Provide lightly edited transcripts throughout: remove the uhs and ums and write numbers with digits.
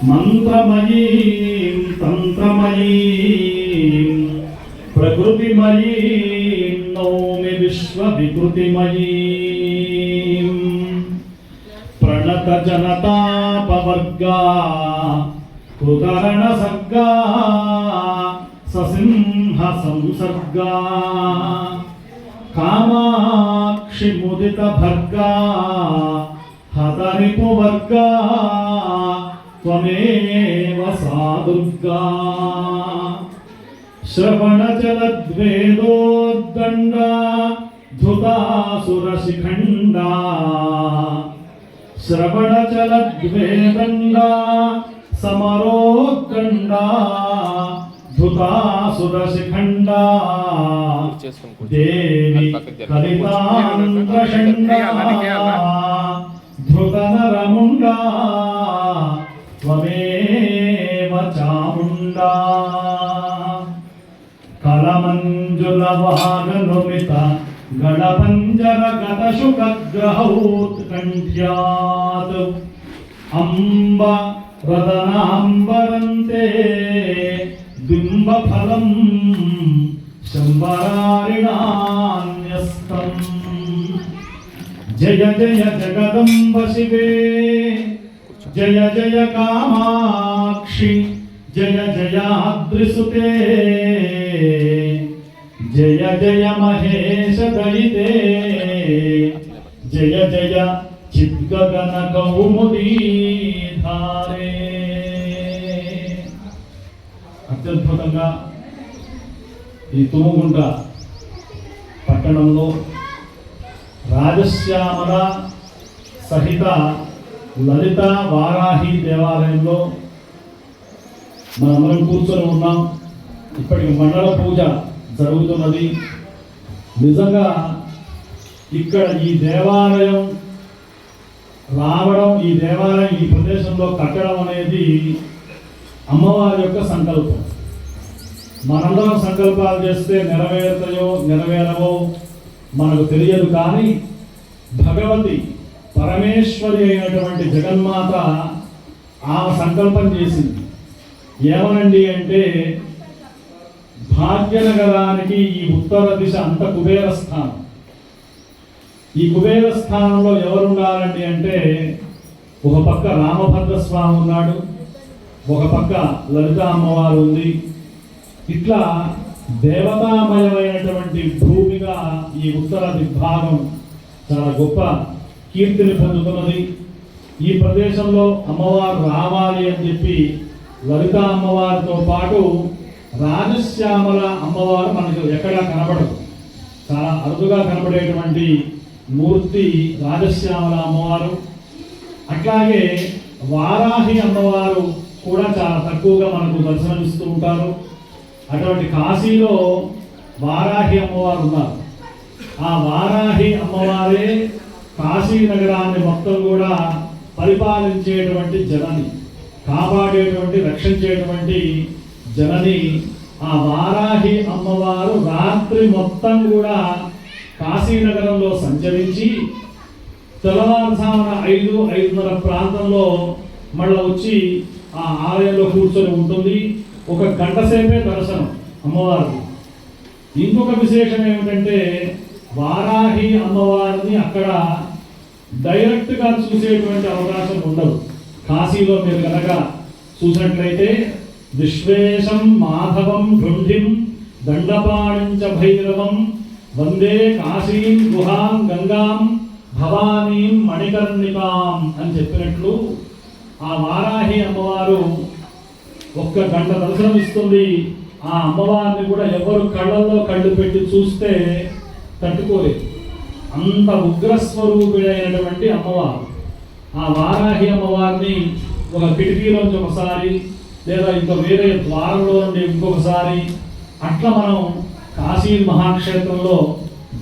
మంత్రమయీం తంత్రమయీం ప్రకృతిమయీం నౌమి విశ్వవికృతిమయీం ప్రణత జనతాపవర్గా కృతరణ సర్గా ససింహ సంసర్గా కామాక్షి ముదిత భర్గా హతరిపువర్గా త్వమేవ సా దుర్గా శ్రవణజలద్వేదోద్దండా ధృతాసురశిఖండా శ్రవణజలద్వేదండా సమరోద్దండా ధృతాసురశిఖండా దేవి కలితాంధ్రషండా ధృతనరముండా త్వమేవ చాముండా కలమంజులవాగనుమిత గణపంజరగత శుకగ్రహౌత్కంఠ్యాత్ అంబ రదనాంబరంతే బింబఫలం శంబరారిణాన్యస్తం జయ జయ జగదంబ శివే జయ జయ కామాక్షి జయ జయాద్రిసుతే జయ జయ మహేశ దయితే జయ జయ చిద్గగన కౌముదీధారే. అత్యద్భుతంగా ఈ తుముగుంట పట్టణంలో రాజశ్యామల సహిత లలిత వారాహి దేవాలయంలో మనమందరం కూర్చొని ఉన్నాం. ఇప్పటికి మండల పూజ జరుగుతున్నది. నిజంగా ఇక్కడ ఈ దేవాలయం రావడం, ఈ దేవాలయం ఈ ప్రదేశంలో కట్టడం అనేది అమ్మవారి యొక్క సంకల్పం. మనందరం సంకల్పాలు చేస్తే నెరవేరుతాయో నెరవేరవో మనకు తెలియదు. కానీ భగవతి పరమేశ్వరి అయినటువంటి జగన్మాత ఆమె సంకల్పం చేసింది. ఏమనండి అంటే, భాగ్యనగరానికి ఈ ఉత్తర దిశ అంత కుబేర స్థానం. ఈ కుబేర స్థానంలో ఎవరుండాలండి అంటే, ఒక పక్క రామభద్ర స్వామి ఉన్నాడు, ఒక పక్క లలిత అమ్మవారు ఉంది. ఇట్లా దేవతామయమైనటువంటి భూమిగా ఈ ఉత్తర దిగ్భాగం చాలా గొప్ప కీర్తిని పొందుతున్నది. ఈ ప్రదేశంలో అమ్మవారు రావాలి అని చెప్పి లలిత అమ్మవారితో పాటు రాజశ్యామల అమ్మవారు మనకు ఎక్కడా కనబడదు. చాలా అరుదుగా కనబడేటువంటి మూర్తి రాజశ్యామల అమ్మవారు. అట్లాగే వారాహి అమ్మవారు కూడా చాలా తక్కువగా మనకు దర్శనమిస్తూ ఉంటారు. అటువంటి కాశీలో వారాహి అమ్మవారు ఉన్నారు. ఆ వారాహి అమ్మవారే కాశీ నగరాన్ని మొత్తం కూడా పరిపాలించేటువంటి జనని, కాపాడేటువంటి రక్షించేటువంటి జనని. ఆ వారాహి అమ్మవారు రాత్రి మొత్తం కూడా కాశీనగరంలో సంచరించి తెల్లవారుజామున 5-5:30 ప్రాంతంలో మళ్ళీ వచ్చి ఆ ఆలయంలో కూర్చొని ఉంటుంది. 1 గంట సేపే దర్శనం అమ్మవారికి. ఇంకొక విశేషం ఏమిటంటే, వారాహి అమ్మవారిని అక్కడ డైరెక్ట్గా చూసేటువంటి అవకాశం ఉండదు. కాశీలో మీరు కనుక చూసినట్లయితే విశ్వేశం మాధవం గృంధిం దండపాణించ భైరవం వందే కాశీం గుహాం గంగాం భవానీం మణికర్ణికాం అని చెప్పినట్లు ఆ వారాహి అమ్మవారు 1 గంట దర్శనం ఇస్తుంది. ఆ అమ్మవారిని కూడా ఎవరు కళ్ళల్లో కళ్ళు పెట్టి చూస్తే తట్టుకోలేదు. అంత ఉగ్రస్వరూపిడైనటువంటి అమ్మవారు. ఆ వారాహి అమ్మవారిని ఒక కిటికీలోంచి ఒకసారి, లేదా ఇంకా వేరే ద్వారంలో నుండి ఇంకొకసారి, అట్లా మనం కాశీ మహాక్షేత్రంలో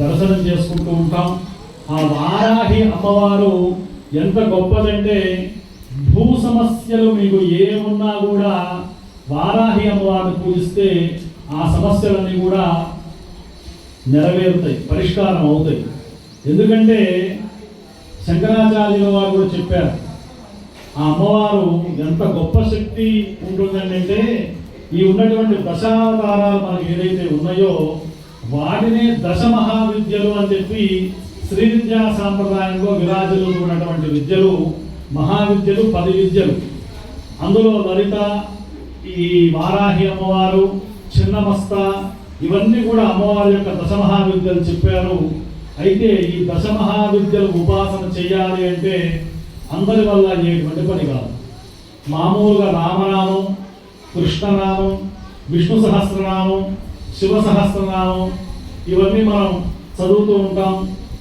దర్శనం చేసుకుంటూ ఉంటాం. ఆ వారాహి అమ్మవారు ఎంత గొప్పదంటే, భూ సమస్యలు మీకు ఏమున్నా కూడా వారాహి అమ్మవారిని పూజిస్తే ఆ సమస్యలన్నీ కూడా నెరవేరుతాయి, పరిష్కారం అవుతాయి. ఎందుకంటే శంకరాచార్యుల వారు కూడా చెప్పారు, ఆ అమ్మవారు ఎంత గొప్ప శక్తి ఉంటుందండి అంటే ఈ ఉన్నటువంటి దశావతారాలు మనకి ఏదైతే ఉన్నాయో వాటినే దశ మహావిద్యలు అని చెప్పి శ్రీ విద్యా సాంప్రదాయంలో విరాజులు ఉన్నటువంటి విద్యలు మహావిద్యలు 10 విద్యలు. అందులో లలిత, ఈ వారాహి అమ్మవారు, చిన్నమస్త, ఇవన్నీ కూడా అమ్మవారి యొక్క దశ మహావిద్యలు చెప్పారు. అయితే ఈ దశ మహావిద్యలు ఉపాసన చేయాలి అంటే అందరి వల్ల అయ్యేటువంటి పని కాదు. మామూలుగా రామనామం, కృష్ణనామం, విష్ణు సహస్రనామం, శివ సహస్రనామం ఇవన్నీ మనం చదువుతూ ఉంటాం,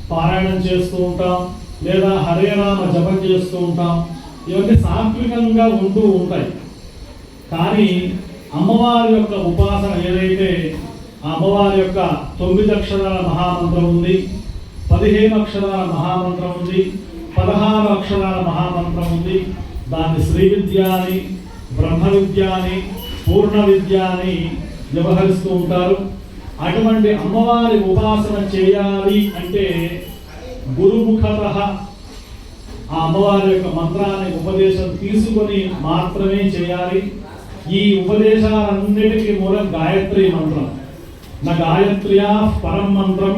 పారాయణం చేస్తూ ఉంటాం, లేదా హరే నామ జపం చేస్తూ ఉంటాం. ఇవన్నీ సాత్వికంగా ఉంటూ ఉంటాయి. కానీ అమ్మవారి యొక్క ఉపాసన ఏదైతే ఆ అమ్మవారి యొక్క 9 అక్షరాల మహామంత్రం ఉంది, 15 అక్షరాల మహామంత్రం ఉంది, 16 అక్షరాల మహామంత్రం ఉంది. దాన్ని శ్రీ విద్య అని, బ్రహ్మ విద్య అని, పూర్ణ విద్య అని వ్యవహరిస్తూ ఉంటారు. అటువంటి అమ్మవారి ఉపాసన చేయాలి అంటే గురుముఖతః ఆ అమ్మవారి యొక్క మంత్రాన్ని ఉపదేశం తీసుకొని మాత్రమే చేయాలి. ఈ ఉపదేశాలన్నిటికీ మూలం గాయత్రి మంత్రం. నా గాయత్ర్యా పరం మంత్రం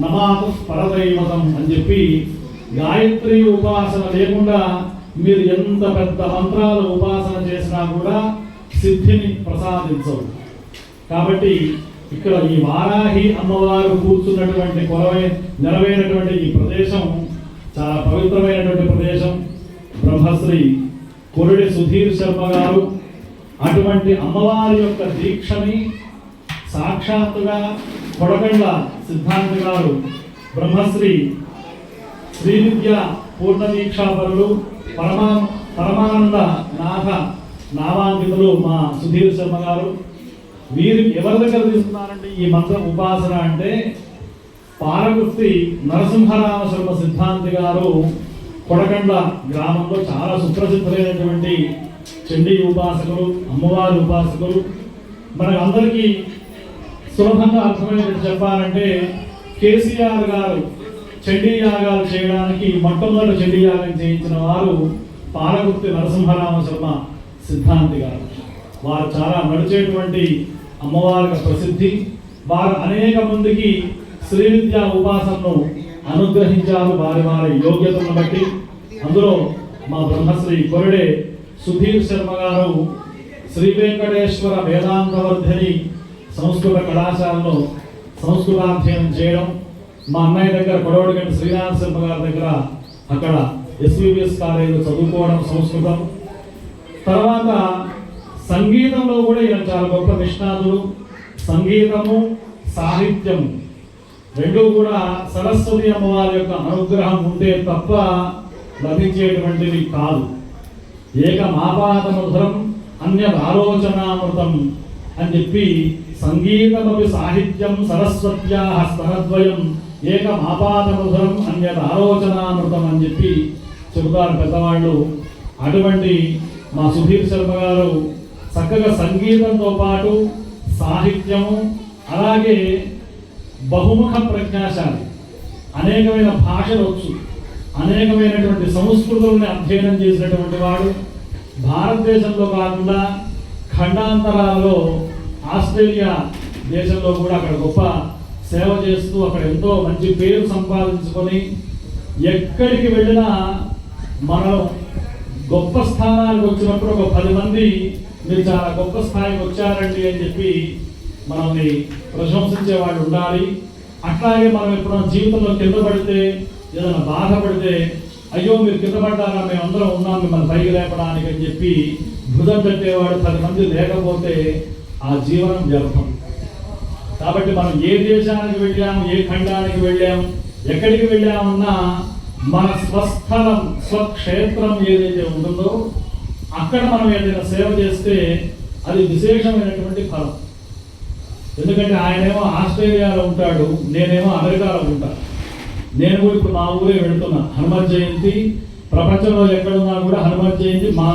నమాతు పరదైవతం అని చెప్పి గాయత్రి ఉపాసన లేకుండా మీరు ఎంత పెద్ద మంత్రాలు ఉపాసన చేసినా కూడా సిద్ధిని ప్రసాదించవు. కాబట్టి ఇక్కడ ఈ వారాహి అమ్మవారు కూర్చున్నటువంటి నెరవేరినటువంటి ఈ ప్రదేశం చాలా పవిత్రమైనటువంటి ప్రదేశం. బ్రహ్మశ్రీ కొరడి సుధీర్ శర్మ గారు అటువంటి అమ్మవారి యొక్క దీక్షని సాక్షాత్తుగా కొడకండ్ల సిద్ధాంత గారు బ్రహ్మశ్రీ శ్రీ విద్య పూర్ణ దీక్షాపరులు పరమానంద నాథ నామాంకితులు మా సుధీర్ శర్మ గారు. వీరు ఎవరి దగ్గర తీసుకున్నారంటే ఈ మంత్ర ఉపాసన అంటే పారగుర్తి నరసింహరామ శర్మ సిద్ధాంతి గారు కొడకండ్ల గ్రామంలో చాలా సుప్రసిద్ధమైనటువంటి చండీ ఉపాసకులు, అమ్మవారి ఉపాసకులు. మనకు అందరికీ సులభంగా అర్థమైనట్టు చెప్పాలంటే కేసీఆర్ గారు చండీ యాగాలు చేయడానికి మొట్టమొదటి చండీ యాగం చేయించిన వారు పారగుర్తి నరసింహరామ శర్మ సిద్ధాంతి గారు. వారు చాలా నడిచేటువంటి అమ్మవారికి ప్రసిద్ధి. వారు అనేక మందికి శ్రీ విద్యా ఉపాసనను అనుగ్రహించారు వారి వారి యోగ్యతను బట్టి. అందులో మా బ్రహ్మశ్రీ కొరడే సుధీర్ శర్మ గారు శ్రీ వెంకటేశ్వర వేదాంతవర్ధిని సంస్కృత కళాశాలలో సంస్కృతాధ్యయనం చేయడం, మా అన్నయ్య దగ్గర కొడవడిగంటి శ్రీనాథ్ శర్మ గారి దగ్గర అక్కడ ఎస్విబిఎస్ కాలేజీలో చదువుకోవడం సంస్కృతం. తర్వాత సంగీతంలో కూడా ఈయన చాలా గొప్ప నిష్ణాతులు. సంగీతము సాహిత్యము రెండూ కూడా సరస్వతి అమ్మవారి యొక్క అనుగ్రహం ఉంటే తప్ప లభించేటువంటివి కాదు. ఏకమాపాత మధురం అన్యదాలోచనామృతం అని చెప్పి సంగీతమపి సాహిత్యం సరస్వత్యా స్తనద్వయం ఏకమాపాత మధురం అన్యదాలోచనామృతం అని చెప్పి చెబుతారు పెద్దవాళ్ళు. అటువంటి మా సుధీర్ శర్మ గారు చక్కగా సంగీతంతో పాటు సాహిత్యము, అలాగే బహుముఖ ప్రజ్ఞాశాలి, అనేకమైన భాషలు వచ్చు, అనేకమైనటువంటి సంస్కృతులను అధ్యయనం చేసినటువంటి వాడు. భారతదేశంలో కాకుండా ఖండాంతరాలలో ఆస్ట్రేలియా దేశంలో కూడా అక్కడ గొప్ప సేవ చేస్తూ అక్కడ ఎంతో మంచి పేరు సంపాదించుకొని ఎక్కడికి వెళ్ళినా మనం గొప్ప స్థానానికి వచ్చినప్పుడు ఒక 10 మంది మీరు చాలా గొప్ప స్థాయికి వచ్చారండి అని చెప్పి మనల్ని ప్రశంసించే వాళ్ళు ఉండాలి. అట్లాగే మనం ఎప్పుడైనా జీవితంలో కింద పడితే, ఏదైనా బాధపడితే, అయ్యో మీరు కింద పడ్డారా, మేము అందరం ఉన్నాం మిమ్మల్ని పైకి లేపడానికి అని చెప్పి భుజం పెట్టేవాడు 10 మంది లేకపోతే ఆ జీవనం వ్యర్థం. కాబట్టి మనం ఏ దేశానికి వెళ్ళాము, ఏ ఖండానికి వెళ్ళాము, ఎక్కడికి వెళ్ళామన్నా మన స్వస్థలం, స్వక్షేత్రం ఏదైతే ఉంటుందో అక్కడ మనం ఏదైనా సేవ చేస్తే అది విశేషమైనటువంటి ఫలం. ఎందుకంటే ఆయనేమో ఆస్ట్రేలియాలో ఉంటాడు, నేనేమో అమెరికాలో ఉంటాను. నేను కూడా ఇప్పుడు మా ఊరే వెళుతున్నా. హనుమత్ జయంతి ప్రపంచంలో ఎక్కడున్నా కూడా హనుమత్ జయంతి మా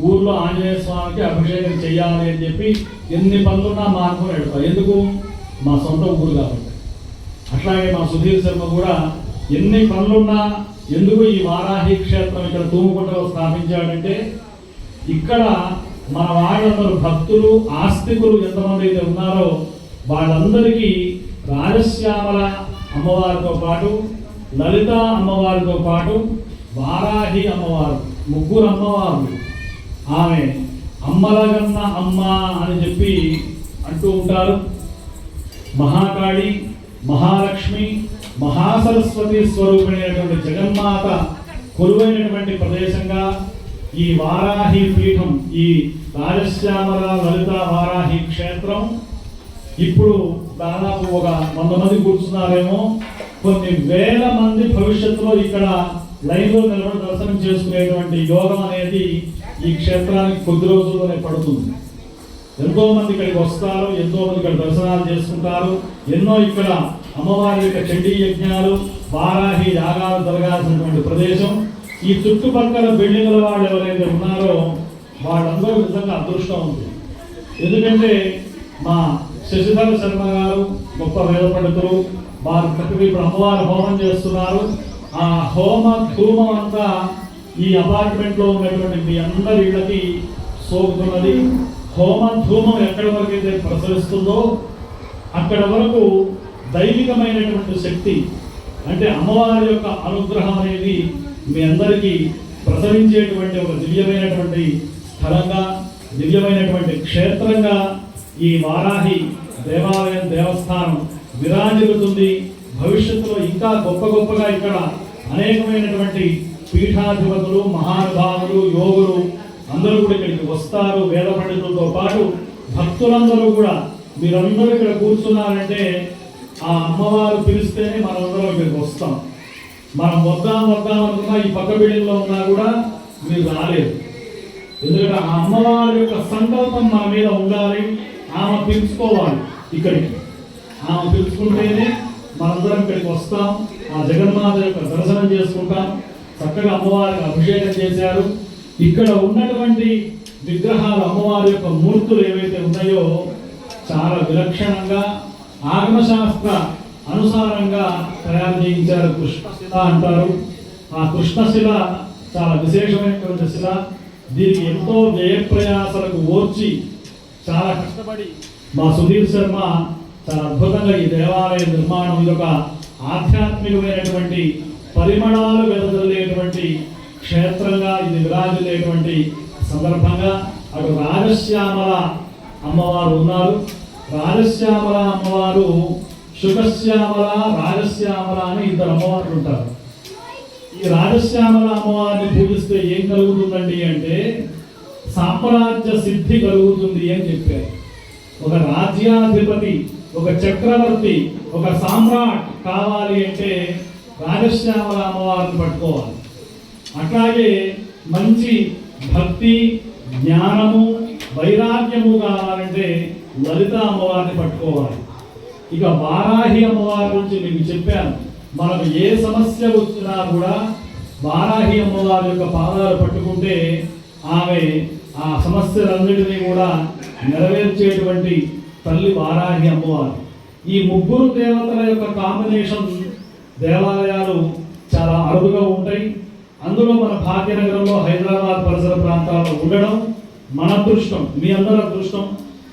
ఊర్లో ఆంజనేయ స్వామికి అభిషేకం చేయాలి అని చెప్పి ఎన్ని పనులున్నా మా అనుకుని వెళ్తాం. ఎందుకు? మా సొంత ఊరు కాబట్టి. అట్లాగే మా సుధీర్ శర్మ కూడా ఎన్ని పనులున్నా ఎందుకు ఈ వారాహి క్షేత్రం ఇక్కడ తూముకుంటలో స్థాపించాడంటే ఇక్కడ మన వాళ్ళందరూ భక్తులు ఆస్తికులు ఎంతమంది అయితే ఉన్నారో వాళ్ళందరికీ రాజశ్యామల అమ్మవారితో పాటు లలిత అమ్మవారితో పాటు వారాహి అమ్మవారు ముగ్గురు అమ్మవారు. ఆమె అమ్మలగన్న అమ్మ అని చెప్పి అంటూ ఉంటారు. మహాకాళి, మహాలక్ష్మి, మహాసరస్వతి స్వరూపిణైనటువంటి జగన్మాత కొలువైనటువంటి ప్రదేశంగా ఈ వారాహి పీఠం, ఈ రాజశ్యామల లలిత వారాహి క్షేత్రం ఇప్పుడు దాదాపు ఒక 100 మంది కూర్చున్నారేమో. కొన్ని వేల మంది భవిష్యత్తులో ఇక్కడ లైన్లో నిలబడి దర్శనం చేసుకునేటువంటి యోగం అనేది ఈ క్షేత్రానికి కొద్ది రోజుల్లోనే పడుతుంది. ఎంతో మంది ఇక్కడికి వస్తారు, ఎంతో మంది ఇక్కడ దర్శనాలు చేసుకుంటారు. ఎన్నో ఇక్కడ అమ్మవారి యొక్క చండీ యజ్ఞాలు, వారాహి యాగాలు జరగాల్సినటువంటి ప్రదేశం. ఈ చుట్టుపక్కల బిల్డింగ్ల వాళ్ళు ఎవరైతే ఉన్నారో వాళ్ళందరూ నిజంగా అదృష్టం ఉంది. ఎందుకంటే మా శశిధర శర్మ గారు గొప్ప వేద పండితులు, వారు చక్కగా ఇప్పుడు అమ్మవారు హోమం చేస్తున్నారు. ఆ హోమ ధూమం అంతా ఈ అపార్ట్మెంట్లో ఉన్నటువంటి మీ అందరి ఇళ్ళకి సోకుతున్నది. హోమ ధూమం ఎక్కడి వరకు అయితే ప్రసరిస్తుందో అక్కడ వరకు దైవికమైనటువంటి శక్తి అంటే అమ్మవారి యొక్క అనుగ్రహం అనేది మీ అందరికీ ప్రసరించేటువంటి ఒక దివ్యమైనటువంటి స్థలంగా, దివ్యమైనటువంటి క్షేత్రంగా ఈ వారాహి దేవాలయం దేవస్థానం విరాజిల్లుతుంది. భవిష్యత్తులో ఇంకా గొప్పగా ఇక్కడ అనేకమైనటువంటి పీఠాధిపతులు, మహానుభావులు, యోగులు అందరూ కూడా ఇక్కడికి వస్తారు. వేద పండితులతో పాటు భక్తులందరూ కూడా మీరందరూ ఇక్కడ కూర్చున్నారంటే ఆ అమ్మవారు పిలిస్తేనే మనమందరం ఇక్కడికి వస్తాం. మనం వద్దాం అనుకున్నా ఈ పక్క బిల్డింగ్లో ఉన్నా కూడా మీరు రాలేదు. ఎందుకంటే ఆ అమ్మవారి యొక్క సంకల్పం మన మీద ఉండాలి. ఆమె పిలుచుకోవాలి ఇక్కడికి. ఆమె పిలుచుకుంటేనే మనందరం ఇక్కడికి వస్తాం. ఆ జగన్మాత యొక్క దర్శనం చేసుకుంటాం. చక్కగా అమ్మవారికి అభిషేకం చేశారు. ఇక్కడ ఉన్నటువంటి విగ్రహాలు, అమ్మవారి యొక్క మూర్తులు ఏవైతే ఉన్నాయో చాలా విలక్షణంగా ఆగమశాస్త్ర అనుసారంగా తయారు చేయించారు. కృష్ణశిల అంటారు. ఆ కృష్ణశిల చాలా విశేషమైనటువంటి శిల. దీనికి ఎంతో వ్యయప్రయాసాలకు ఓర్చి చాలా కష్టపడి మా సుధీర్ శర్మ చాలా అద్భుతంగా ఈ దేవాలయ నిర్మాణం, ఇదొక ఆధ్యాత్మికమైనటువంటి పరిమళాలు వెదజల్లేటువంటి క్షేత్రంగా ఇది విరాజిల్లేటువంటి సందర్భంగా అటు రాజశ్యామల అమ్మవారు ఉన్నారు. రాజశ్యామల అమ్మవారు, శుకశ్యామల, రాజశ్యామల అని ఇద్దరు అమ్మవార్లు ఉంటారు. ఈ రాజశ్యామల అమ్మవారిని పూజిస్తే ఏం కలుగుతుందండి అంటే సామ్రాజ్య సిద్ధి కలుగుతుంది అని చెప్పారు. ఒక రాజ్యాధిపతి, ఒక చక్రవర్తి, ఒక సామ్రాట్ కావాలి అంటే రాజశ్యామల అమ్మవారిని పట్టుకోవాలి. అట్లాగే మంచి భక్తి, జ్ఞానము, వైరాగ్యము కావాలంటే లలిత అమ్మవారిని పట్టుకోవాలి. ఇక వారాహి అమ్మవారి గురించి మీకు చెప్పాను. మనకు ఏ సమస్య వచ్చినా కూడా వారాహి అమ్మవారి యొక్క పాదాలు పట్టుకుంటే ఆమె ఆ సమస్యలన్నిటినీ కూడా నెరవేర్చేటువంటి తల్లి వారాహి అమ్మవారు. ఈ ముగ్గురు దేవతల యొక్క కాంబినేషన్ దేవాలయాలు చాలా అరుదుగా ఉంటాయి. అందులో మన భాగ్యనగరంలో, హైదరాబాద్ పరిసర ప్రాంతాల్లో ఉండడం మన అదృష్టం, మీ అందరి అదృష్టం.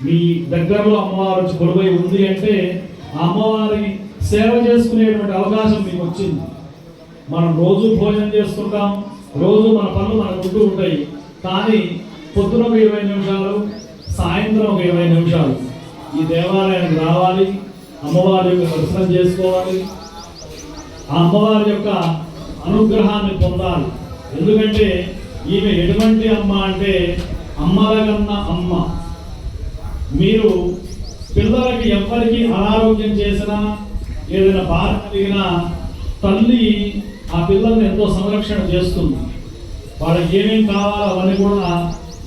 మీ దగ్గరలో అమ్మవారు వచ్చి కొలువై ఉంది అంటే ఆ అమ్మవారి సేవ చేసుకునేటువంటి అవకాశం మీకు వచ్చింది. మనం రోజు భోజనం చేస్తుంటాం, రోజు మన పనులు మనకు ఉంటూ ఉంటాయి. కానీ పొద్దున ఒక 20 నిమిషాలు, సాయంత్రం ఒక 20 నిమిషాలు ఈ దేవాలయానికి రావాలి, అమ్మవారి యొక్క దర్శనం చేసుకోవాలి, ఆ అమ్మవారి యొక్క అనుగ్రహాన్ని పొందాలి. ఎందుకంటే ఈమె ఎటువంటి అమ్మ అంటే అమ్మలగన్న అమ్మ. మీరు పిల్లలకి ఎవ్వరికి అనారోగ్యం చేసినా, ఏదైనా బాధ కలిగినా తల్లి ఆ పిల్లల్ని ఎంతో సంరక్షణ చేస్తుంది. వాళ్ళకి ఏమేమి కావాలో అవన్నీ కూడా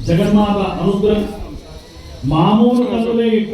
జగన్మాత అనుగ్రహం. మామూలు తల్లులే ఇట్లా